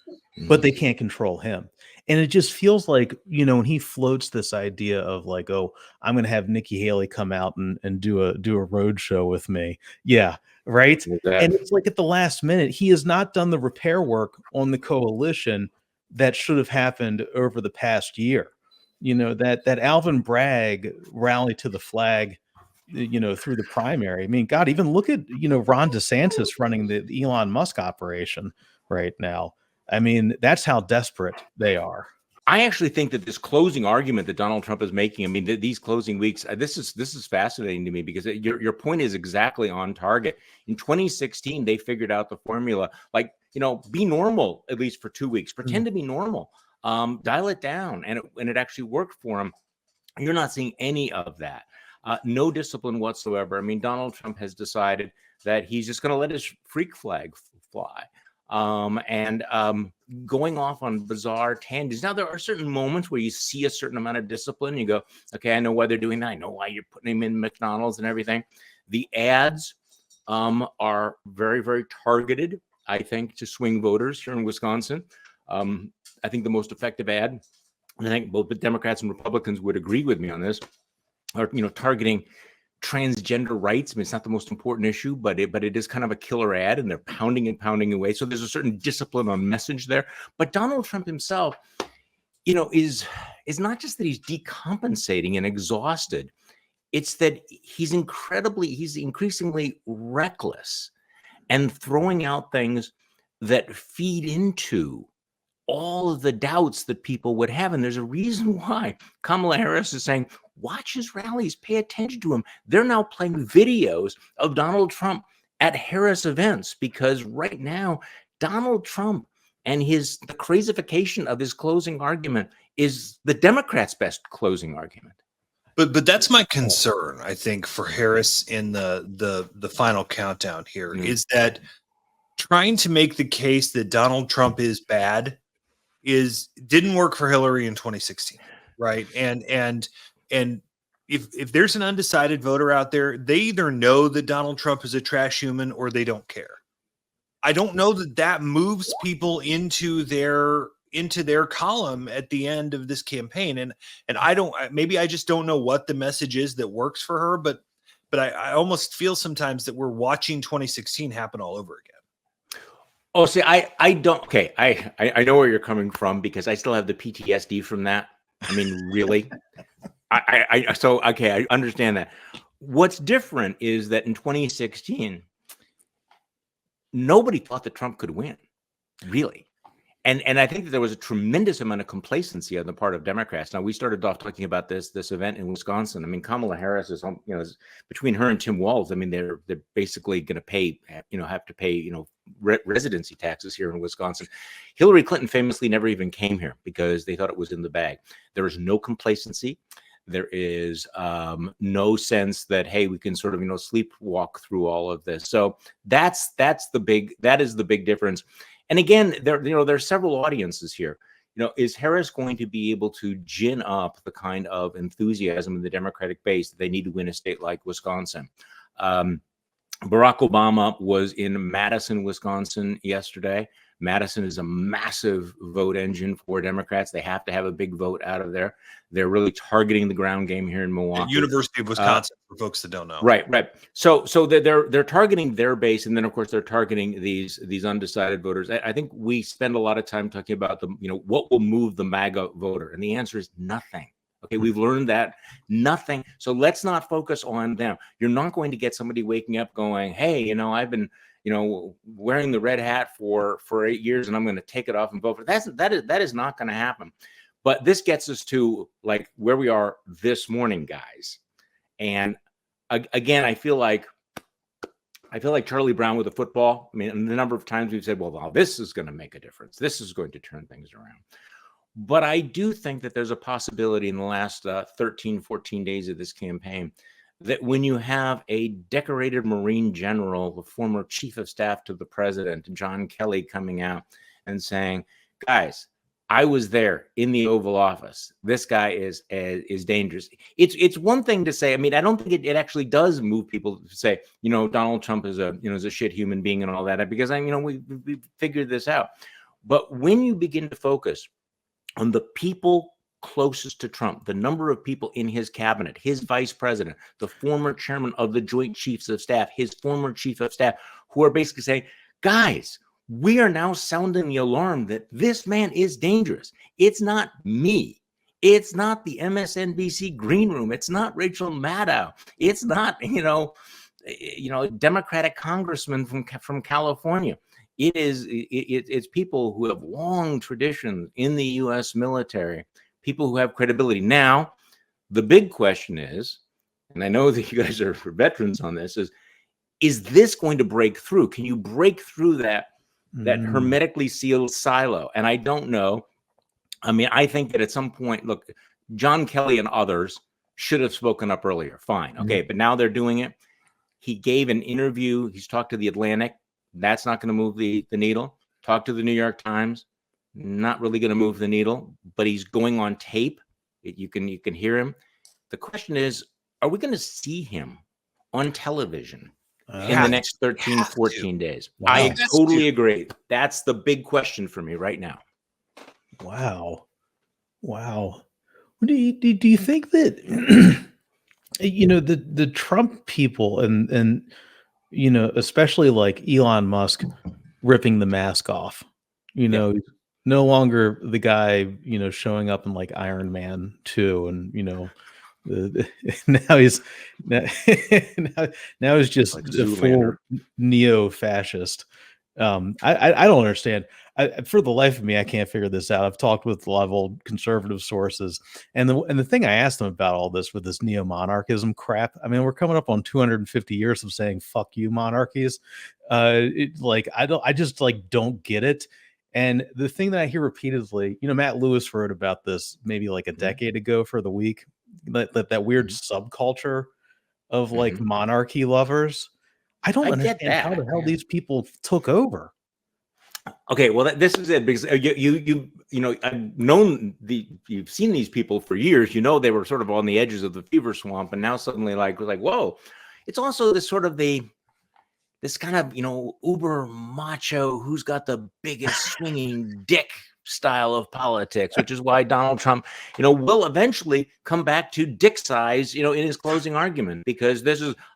but they can't control him. And it just feels like, when he floats this idea of like, oh, I'm going to have Nikki Haley come out and do a road show with me. Yeah. Right. And it's like at the last minute, he has not done the repair work on the coalition that should have happened over the past year. That Alvin Bragg rally to the flag, through the primary. I mean, God, even look at, Ron DeSantis running the Elon Musk operation right now. I mean, that's how desperate they are. I actually think that this closing argument that Donald Trump is making, I mean, these closing weeks, this is fascinating to me, because your point is exactly on target. In 2016, they figured out the formula, like, be normal, at least for 2 weeks, pretend to be normal, dial it down. And it actually worked for him. You're not seeing any of that. No discipline whatsoever. I mean, Donald Trump has decided that he's just going to let his freak flag fly. and going off on bizarre tangents. Now, there are certain moments where you see a certain amount of discipline. You go, okay, I know why they're doing that. I know why you're putting him in McDonald's and everything. The ads are very, very targeted, I think, to swing voters here in Wisconsin. I think the most effective ad, and I think both the Democrats and Republicans would agree with me on this, are targeting transgender rights. I mean, it's not the most important issue, but it is kind of a killer ad, and they're pounding and pounding away. So there's a certain discipline on message there. But Donald Trump himself, is not just that he's decompensating and exhausted. It's that he's increasingly reckless and throwing out things that feed into all of the doubts that people would have. And there's a reason why Kamala Harris is saying, watch his rallies, pay attention to him. They're now playing videos of Donald Trump at Harris events, because right now, Donald Trump and the crazification of his closing argument is the Democrats' best closing argument. But that's my concern, I think, for Harris in the final countdown here, is that trying to make the case that Donald Trump is bad didn't work for Hillary in 2016, right? And if there's an undecided voter out there, they either know that Donald Trump is a trash human or they don't care. I don't know that moves people into their column at the end of this campaign. And maybe I just don't know what the message is that works for her, but I almost feel sometimes that we're watching 2016 happen all over again. Oh, see, I don't. Okay, I know where you're coming from, because I still have the PTSD from that. I mean, really. So okay, I understand that. What's different is that in 2016, nobody thought that Trump could win, really. And I think that there was a tremendous amount of complacency on the part of Democrats. Now, we started off talking about this event in Wisconsin. I mean, Kamala Harris is, between her and Tim Walz, I mean, they're basically going to have to pay, residency taxes here in Wisconsin. Hillary Clinton famously never even came here because they thought it was in the bag. There is no complacency. There is no sense that, hey, we can sort of, sleepwalk through all of this. So that is the big difference. And again, there's several audiences here. Is Harris going to be able to gin up the kind of enthusiasm in the Democratic base that they need to win a state like Wisconsin? Barack Obama was in Madison, Wisconsin yesterday. Madison is a massive vote engine for Democrats. They have to have a big vote out of there. They're really targeting the ground game here in Milwaukee. University of Wisconsin, for folks that don't know. Right. So they're targeting their base, and then of course they're targeting these undecided voters. I think we spend a lot of time talking about what will move the MAGA voter, and the answer is nothing. Okay, we've learned that nothing. So let's not focus on them. You're not going to get somebody waking up going, "Hey, I've been wearing the red hat for 8 years, and I'm going to take it off and vote for that is not going to happen." But this gets us to like where we are this morning, guys. And again, I feel like Charlie Brown with a football. I mean, the number of times we've said, well, this is going to make a difference. This is going to turn things around. But I do think that there's a possibility in the last 13, 14 days of this campaign that when you have a decorated Marine general, the former chief of staff to the president, John Kelly, coming out and saying, guys, I was there in the Oval Office. This guy is dangerous. It's one thing to say. I mean, I don't think it actually does move people to say, Donald Trump is a shit human being and all that, because we figured this out. But when you begin to focus on the people closest to Trump, the number of people in his cabinet, his vice president, the former chairman of the Joint Chiefs of Staff, his former chief of staff, who are basically saying, guys, we are now sounding the alarm that this man is dangerous. It's not me. It's not the MSNBC green room. It's not Rachel Maddow. It's not, a Democratic congressman from California. It's people who have long traditions in the U.S. military, people who have credibility. Now, the big question is, and I know that you guys are veterans on this, is this going to break through? Can you break through that hermetically sealed silo? And I don't know. I mean, I think that at some point, look, John Kelly and others should have spoken up earlier. Fine. Okay. But now they're doing it. He gave an interview. He's talked to The Atlantic. That's not going to move the needle. Talk to the New York Times. Not really going to move the needle, but he's going on tape. You can hear him. The question is, are we going to see him on television in the next 13, 14 days? Wow. I totally agree. That's the big question for me right now. Wow. Do you think that the Trump people and especially like Elon Musk ripping the mask off, no longer the guy, showing up in like Iron Man 2 and now he's now he's just Like a full Zoolander. neo-fascist. I don't understand. For the life of me, I can't figure this out. I've talked with a lot of old conservative sources, and the thing I asked them about all this with this neo-monarchism crap. I mean, we're coming up on 250 years of saying "fuck you, monarchies." I just like don't get it. And the thing that I hear repeatedly, Matt Lewis wrote about this maybe like a decade ago for The Week, that weird subculture of like monarchy lovers. I don't understand how the hell these people took over. Okay, well, this is it, because you've seen these people for years. They were sort of on the edges of the fever swamp, and now suddenly, like whoa! It's also this sort of this kind of uber macho who's got the biggest swinging dick style of politics, which is why Donald Trump, will eventually come back to dick size, in his closing argument, because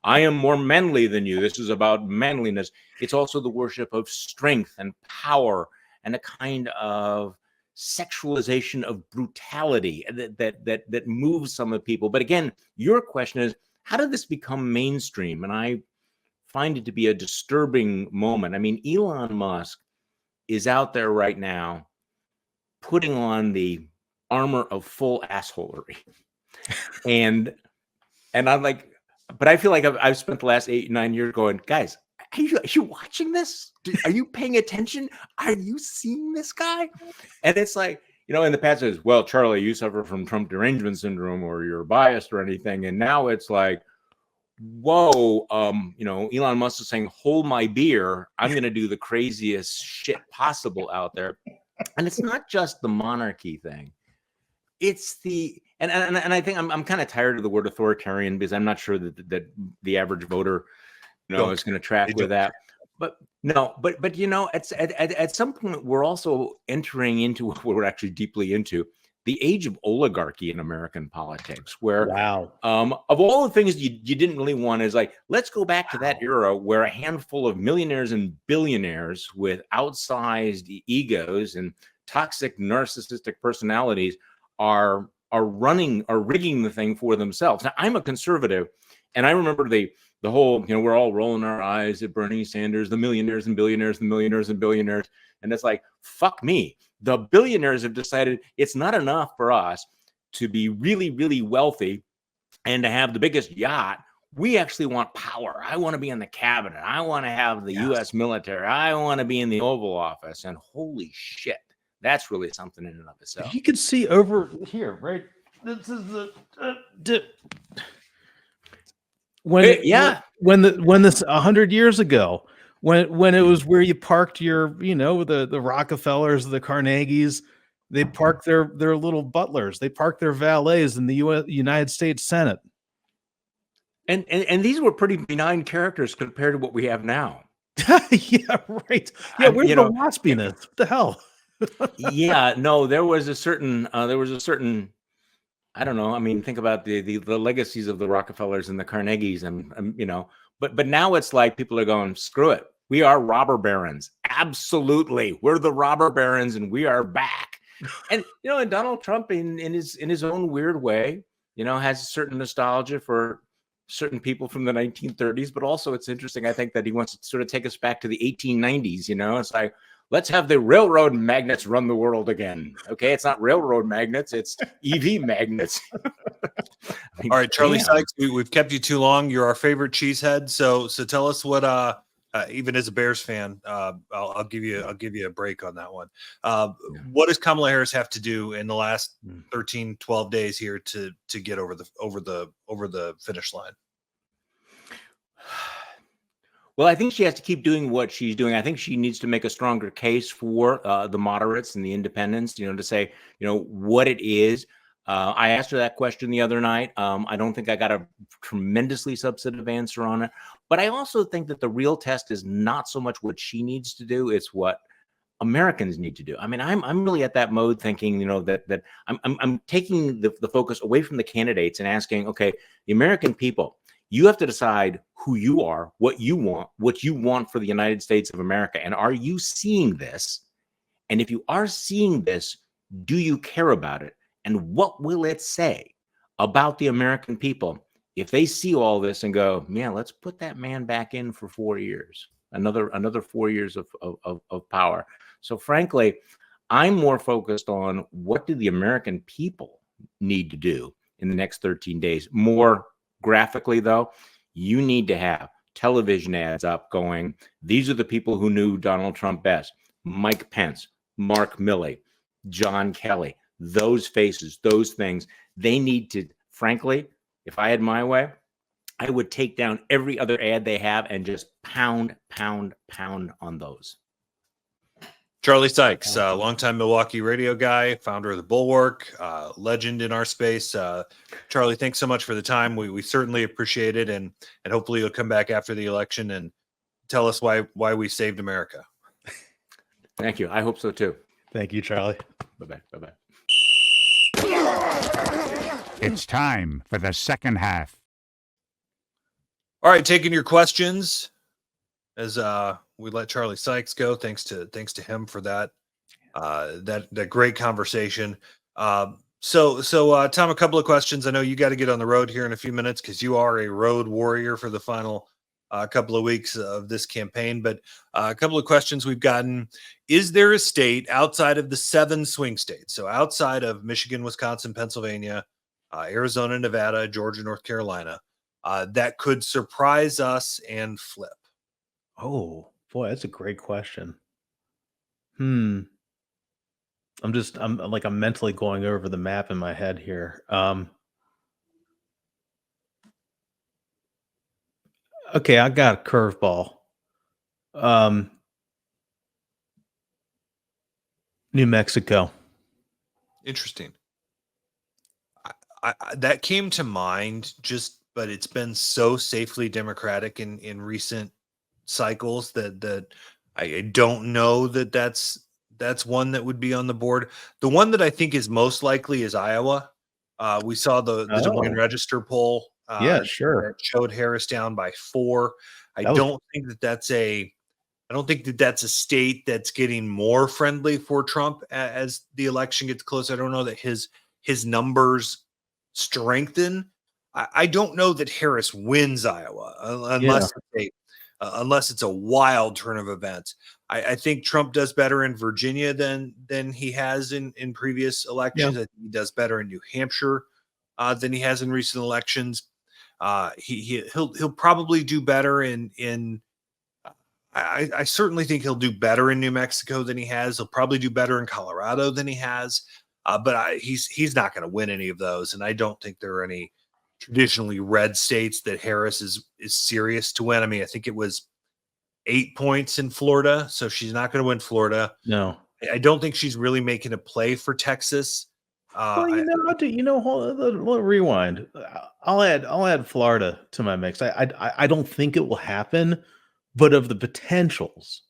I am more manly than you. This is about manliness. It's also the worship of strength and power and a kind of sexualization of brutality that moves some of the people. But again, your question is, how did this become mainstream? And I find it to be a disturbing moment. I mean, Elon Musk is out there right now putting on the armor of full assholery. And I'm like, but I feel like I've spent the last 8-9 years going, guys, are you watching this? Are you paying attention? Are you seeing this guy? And it's like, in the past it was, well, Charlie, you suffer from Trump derangement syndrome, or you're biased or anything. And now it's like, whoa, Elon Musk is saying, hold my beer. I'm going to do the craziest shit possible out there. And it's not just the monarchy thing. It's and I think I'm kind of tired of the word authoritarian, because I'm not sure that the average voter, is going to track with that. But no, but at some point we're also entering into what we're actually deeply into, the age of oligarchy in American politics, where of all the things you didn't really want, is like, let's go back to that era where a handful of millionaires and billionaires with outsized egos and toxic narcissistic personalities are rigging the thing for themselves. Now, I'm a conservative, and I remember the whole, we're all rolling our eyes at Bernie Sanders, the millionaires and billionaires, the millionaires and billionaires. And it's like, fuck me. The billionaires have decided it's not enough for us to be really, really wealthy and to have the biggest yacht. We actually want power. I want to be in the cabinet. I want to have the U.S. military. I want to be in the Oval Office. And holy shit, that's really something in and of itself. You can see over here, right? This is the when this 100 years ago, when it was where you parked your, the Rockefellers, the Carnegies, they parked their little butlers, they parked their valets in the United States Senate. And these were pretty benign characters compared to what we have now. Yeah, right. Yeah, where's the waspiness? What the hell? Yeah, no, there was a certain I don't know. I mean, think about the legacies of the Rockefellers and the Carnegies, and but now it's like people are going, screw it. We are robber barons. Absolutely. We're the robber barons, and we are back. And and Donald Trump in his own weird way, has a certain nostalgia for certain people from the 1930s, but also it's interesting, I think, that he wants to sort of take us back to the 1890s. It's like, let's have the railroad magnets run the world again. Okay, it's not railroad magnets, it's EV magnets. All right, Charlie Sykes, we've kept you too long. You're our favorite cheesehead. So tell us what even as a Bears fan, I'll give you a break on that one. What does Kamala Harris have to do in the last 13, 12 days here to get over the finish line? Well, I think she has to keep doing what she's doing. I think she needs to make a stronger case for the moderates and the independents, to say, what it is. I asked her that question the other night. I don't think I got a tremendously substantive answer on it. But I also think that the real test is not so much what she needs to do, it's what Americans need to do. I mean, I'm really at that mode thinking, that I'm taking the focus away from the candidates and asking, okay, the American people, you have to decide who you are, what you want for the United States of America. And are you seeing this? And if you are seeing this, do you care about it? And what will it say about the American people if they see all this and go, yeah, let's put that man back in for 4 years, another 4 years of power. So frankly, I'm more focused on what do the American people need to do in the next 13 days. More graphically, though, you need to have television ads up going, these are the people who knew Donald Trump best. Mike Pence, Mark Milley, John Kelly, those faces, those things, they need to, frankly, if I had my way, I would take down every other ad they have and just pound on those. Charlie Sykes, longtime Milwaukee radio guy, founder of the Bulwark, legend in our space. Charlie, thanks so much for the time. We certainly appreciate it, and hopefully you'll come back after the election and tell us why we saved America. Thank you. I hope so too. Thank you, Charlie. Bye-bye. It's time for the second half. All right, taking your questions as we let Charlie Sykes go. Thanks to him for that great conversation. So Tom, a couple of questions. I know you got to get on the road here in a few minutes because you are a road warrior for the final couple of weeks of this campaign. But a couple of questions we've gotten: is there a state outside of the 7 swing states, so outside of Michigan, Wisconsin, Pennsylvania, Arizona, Nevada, Georgia, North Carolina, that could surprise us and flip? Oh boy, that's a great question. I'm mentally going over the map in my head here. Okay, I got a curveball. New Mexico. Interesting. I that came to mind but it's been so safely Democratic in recent cycles that I don't know that's one that would be on the board. The one that I think is most likely is Iowa. We saw the Des Moines Register poll. Yeah, sure. That showed Harris down by 4. I don't think that's a state that's getting more friendly for Trump as the election gets closer. I don't know that his numbers strengthen. I don't know that Harris wins Iowa unless it's a wild turn of events. I think Trump does better in Virginia than he has in previous elections. I think he does better in New Hampshire than he has in recent elections. He'll probably do better in I certainly think he'll do better in New Mexico than he has. He'll probably do better in Colorado than he has. But he's not going to win any of those, and I don't think there are any traditionally red states that Harris is serious to win. I mean, I think it was 8 points in Florida, so she's not going to win Florida. No, I don't think she's really making a play for Texas. Rewind. I'll add Florida to my mix. I don't think it will happen, but of the potentials,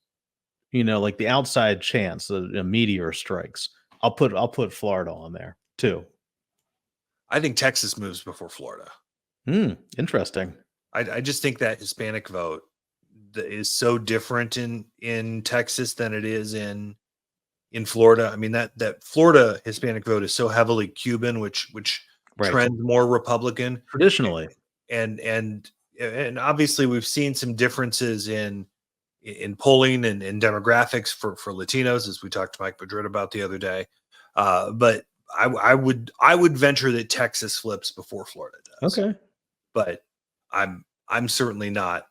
like the outside chance that a meteor strikes, I'll put Florida on there too. I think Texas moves before Florida. Interesting. I just think that Hispanic vote is so different in Texas than it is in Florida. I mean, that Florida Hispanic vote is so heavily Cuban, which trends more Republican traditionally. And obviously we've seen some differences in polling and demographics for Latinos, as we talked to Mike Madrid about the other day. But I would venture that Texas flips before Florida does. Okay. But I'm certainly not.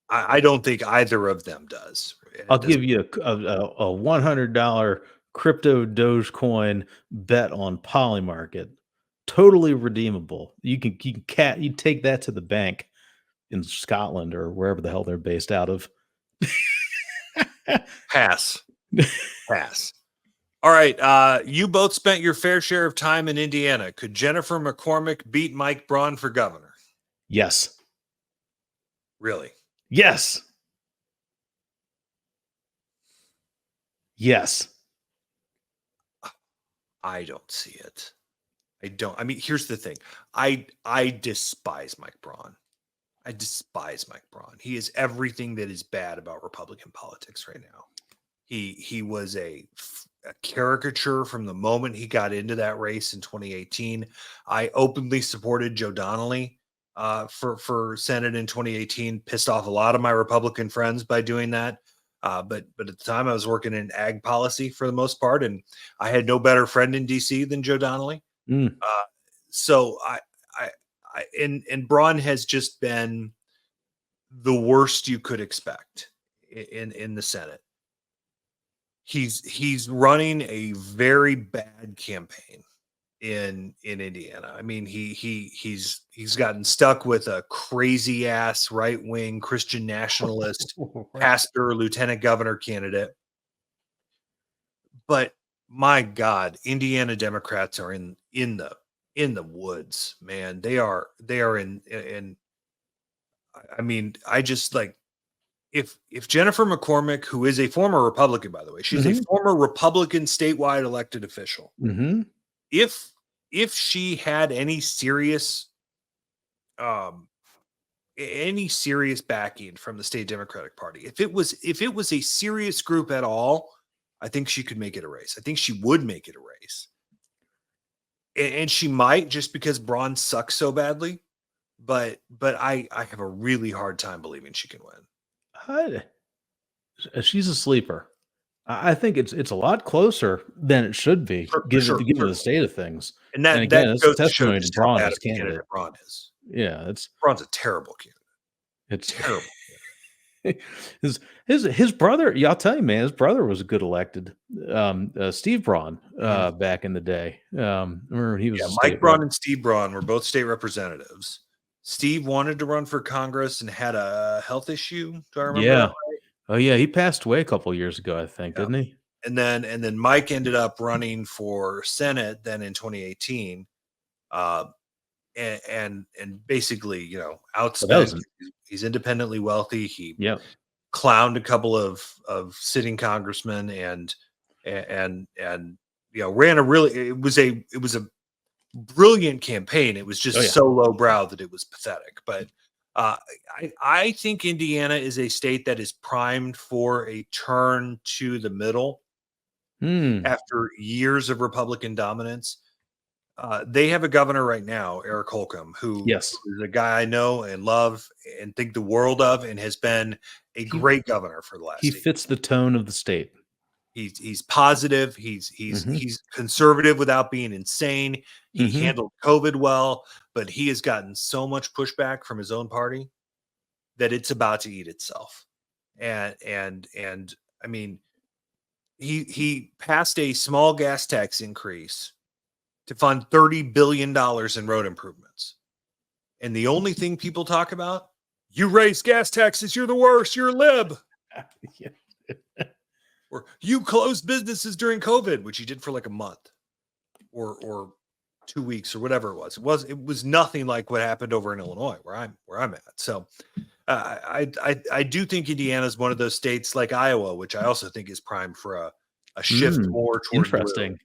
I don't think either of them does. I'll give you a $100 crypto Dogecoin bet on Polymarket. Totally redeemable. You take that to the bank in Scotland or wherever the hell they're based out of. Pass. Pass. All right. You both spent your fair share of time in Indiana. Could Jennifer McCormick beat Mike Braun for governor? Yes. Really? Yes. Yes. I don't see it. I don't. I mean, here's the thing. I despise Mike Braun. I despise Mike Braun. He is everything that is bad about Republican politics right now. He was a caricature from the moment he got into that race in 2018. I openly supported Joe Donnelly for Senate in 2018. Pissed off a lot of my Republican friends by doing that. But at the time, I was working in ag policy for the most part, and I had no better friend in DC than Joe Donnelly. So and Braun has just been the worst you could expect in the Senate. He's running a very bad campaign in Indiana. I mean, he's gotten stuck with a crazy ass right-wing Christian nationalist pastor, lieutenant governor candidate. But my God, Indiana Democrats are in the woods, man. They are in I mean, I just like if Jennifer McCormick, who is a former Republican, by the way, she's a former Republican statewide elected official. If she had any serious backing from the state Democratic Party, if it was a serious group at all, I think she could make it a race. I think she would make it a race. And she might, just because Braun sucks so badly, but I have a really hard time believing she can win. She's a sleeper. I think it's a lot closer than it should be, given the state of things. And again, it's a testimony to Braun as candidate. Braun is. Yeah, Braun's a terrible candidate. It's terrible. His brother, yeah, I'll tell you, man, his brother was a good elected. Steve Braun, back in the day. Remember he was Mike Braun and Steve Braun were both state representatives. Steve wanted to run for Congress and had a health issue. Do I remember that right? Oh yeah, he passed away a couple of years ago, I think, didn't he? And then Mike ended up running for Senate then in 2018. And basically, you know, outspent. He's independently wealthy. He clowned a couple of sitting congressmen and you know, ran it was a brilliant campaign. It was just so lowbrow that it was pathetic. But I think Indiana is a state that is primed for a turn to the middle after years of Republican dominance. They have a governor right now, Eric Holcomb, who is a guy I know and love and think the world of, and has been a great governor for the last. He fits the tone of the state. He's positive. He's conservative without being insane. He handled COVID well, but he has gotten so much pushback from his own party that it's about to eat itself. And I mean, he passed a small gas tax increase to fund $30 billion in road improvements. And the only thing people talk about, you raise gas taxes, you're the worst, you're a lib. Or you closed businesses during COVID, which he did for like a month or 2 weeks or whatever it was. It was nothing like what happened over in Illinois where I'm at. So I do think Indiana is one of those states like Iowa, which I also think is primed for a shift more toward interesting. Blue.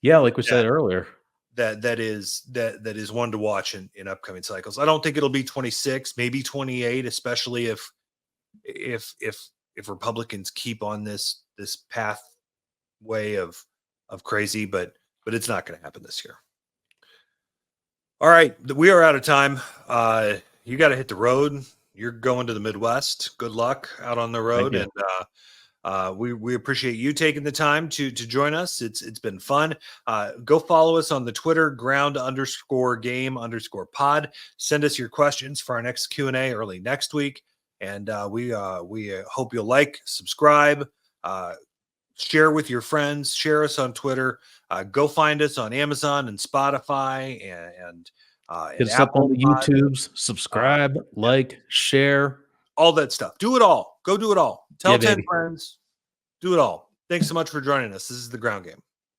Yeah, like we said earlier. That is one to watch in upcoming cycles. I don't think it'll be 26, maybe 28, especially if Republicans keep on this pathway of crazy, but it's not going to happen this year. All right, we are out of time. You got to hit the road. You're going to the Midwest. Good luck out on the road, and we appreciate you taking the time to join us. It's been fun. Go follow us on the Twitter, ground_game_pod. Send us your questions for our next Q&A early next week. And we hope you'll like, subscribe, share with your friends, share us on Twitter. Go find us on Amazon and Spotify and Hit us up on the YouTubes, subscribe, like, share. All that stuff. Do it all. Go do it all. Tell 10 baby. friends. Do it all. Thanks so much for joining us. This is The Ground Game.